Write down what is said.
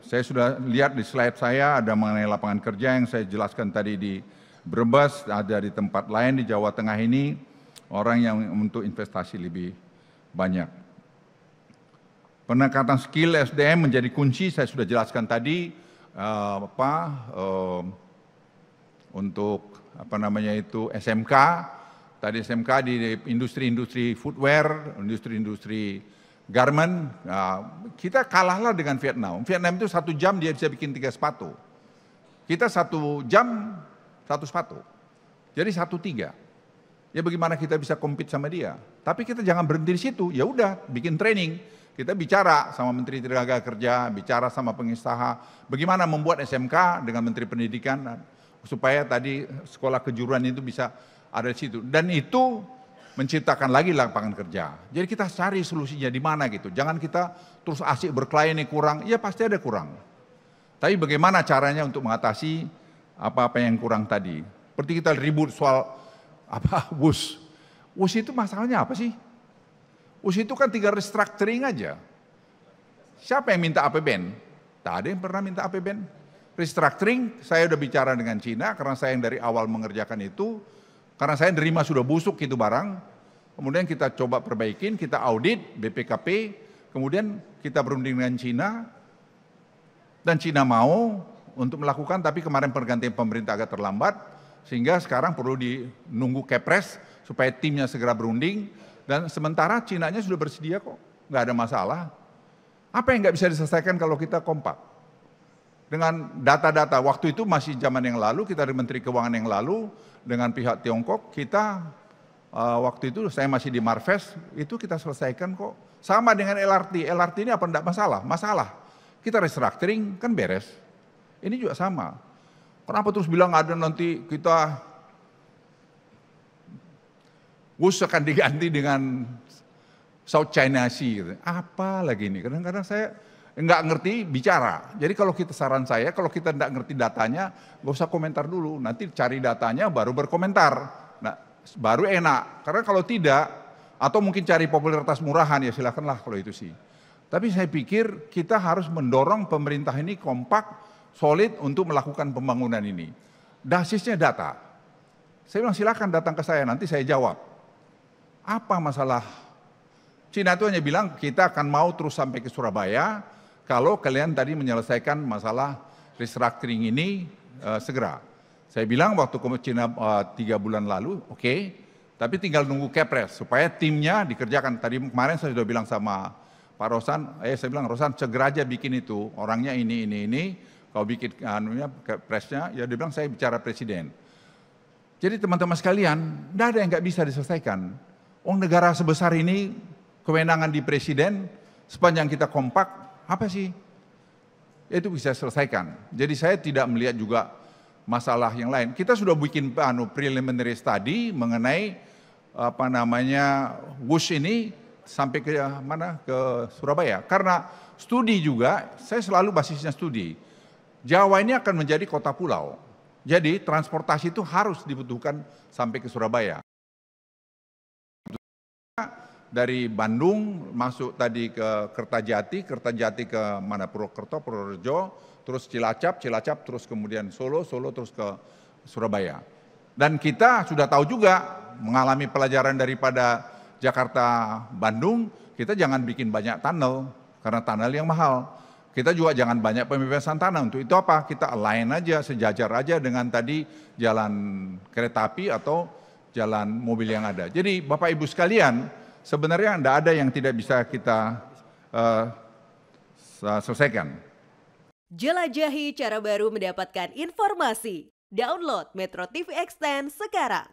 Saya sudah lihat di slide saya ada mengenai lapangan kerja yang saya jelaskan tadi di Brebes, ada di tempat lain di Jawa Tengah ini, orang yang untuk investasi lebih banyak. Peningkatan skill SDM menjadi kunci, saya sudah jelaskan tadi, untuk SMK, tadi SMK di industri-industri footwear, industri-industri garment, kita kalahlah dengan Vietnam. Vietnam itu 1 jam dia bisa bikin 3 sepatu. Kita 1 jam 1 sepatu. Jadi 1-3. Ya bagaimana kita bisa compete sama dia? Tapi kita jangan berhenti di situ. Ya udah, bikin training. Kita bicara sama Menteri Tenaga Kerja, bicara sama pengusaha, bagaimana membuat SMK dengan Menteri Pendidikan supaya tadi sekolah kejuruan itu bisa ada di situ. Dan itu menciptakan lagi lapangan kerja. Jadi kita cari solusinya di mana gitu. Jangan kita terus asik berkelahi ini kurang, ya pasti ada kurang. Tapi bagaimana caranya untuk mengatasi apa-apa yang kurang tadi. Seperti kita ribut soal WUS. WUS itu masalahnya apa sih? WUS itu kan tinggal restructuring aja. Siapa yang minta APBN? Tak ada yang pernah minta APBN. Restructuring, saya udah bicara dengan Cina karena saya yang dari awal mengerjakan itu. Karena saya nerima sudah busuk itu barang. Kemudian kita coba perbaikin, kita audit BPKP. Kemudian kita berunding dengan Cina. Dan Cina mau untuk melakukan, tapi kemarin pergantian pemerintah agak terlambat. Sehingga sekarang perlu nunggu Kepres supaya timnya segera berunding. Dan sementara Cinanya sudah bersedia kok, nggak ada masalah. Apa yang nggak bisa diselesaikan kalau kita kompak? Dengan data-data, waktu itu masih zaman yang lalu, kita dari Menteri Keuangan yang lalu, dengan pihak Tiongkok, kita waktu itu saya masih di Marves, itu kita selesaikan kok. Sama dengan LRT, LRT ini apa enggak masalah? Masalah. Kita restructuring, kan beres. Ini juga sama. Kenapa terus bilang ada nanti kita WUS akan diganti dengan South China Sea. Gitu. Apa lagi ini? Kadang-kadang saya nggak ngerti bicara. Jadi kalau kita saran saya, kalau kita nggak ngerti datanya, nggak usah komentar dulu. Nanti cari datanya baru berkomentar. Nah, baru enak. Karena kalau tidak, atau mungkin cari popularitas murahan, ya silakanlah kalau itu sih. Tapi saya pikir kita harus mendorong pemerintah ini kompak, solid untuk melakukan pembangunan ini. Basisnya data. Saya bilang silakan datang ke saya, nanti saya jawab. Apa masalah? Cina itu hanya bilang kita akan mau terus sampai ke Surabaya kalau kalian tadi menyelesaikan masalah restructuring ini segera. Saya bilang waktu ke Cina 3 bulan lalu, oke, tapi tinggal nunggu Kepres supaya timnya dikerjakan. Tadi kemarin saya sudah bilang sama Pak Rosan, saya bilang Rosan segera aja bikin itu, orangnya ini, kau bikin Kepresnya, ya dia bilang saya bicara Presiden. Jadi teman-teman sekalian, tidak ada yang nggak bisa diselesaikan. Negara sebesar ini, kewenangan di Presiden, sepanjang kita kompak, apa sih? Itu bisa selesaikan. Jadi saya tidak melihat juga masalah yang lain. Kita sudah bikin preliminary study mengenai WUS ini sampai ke mana? Ke Surabaya. Karena studi juga, saya selalu basisnya studi. Jawa ini akan menjadi kota pulau. Jadi transportasi itu harus dibutuhkan sampai ke Surabaya. Dari Bandung masuk tadi ke Kertajati ke mana Purwokerto, Purworejo, terus Cilacap terus kemudian Solo terus ke Surabaya. Dan kita sudah tahu juga mengalami pelajaran daripada Jakarta Bandung, kita jangan bikin banyak tunnel karena tunnel yang mahal. Kita juga jangan banyak pembebasan tanah. Untuk itu apa? Kita align aja, sejajar aja dengan tadi jalan kereta api atau jalan mobil yang ada. Jadi Bapak Ibu sekalian, sebenarnya tidak ada yang tidak bisa kita selesaikan. Jelajahi cara baru mendapatkan informasi. Download Metro TV Extend sekarang.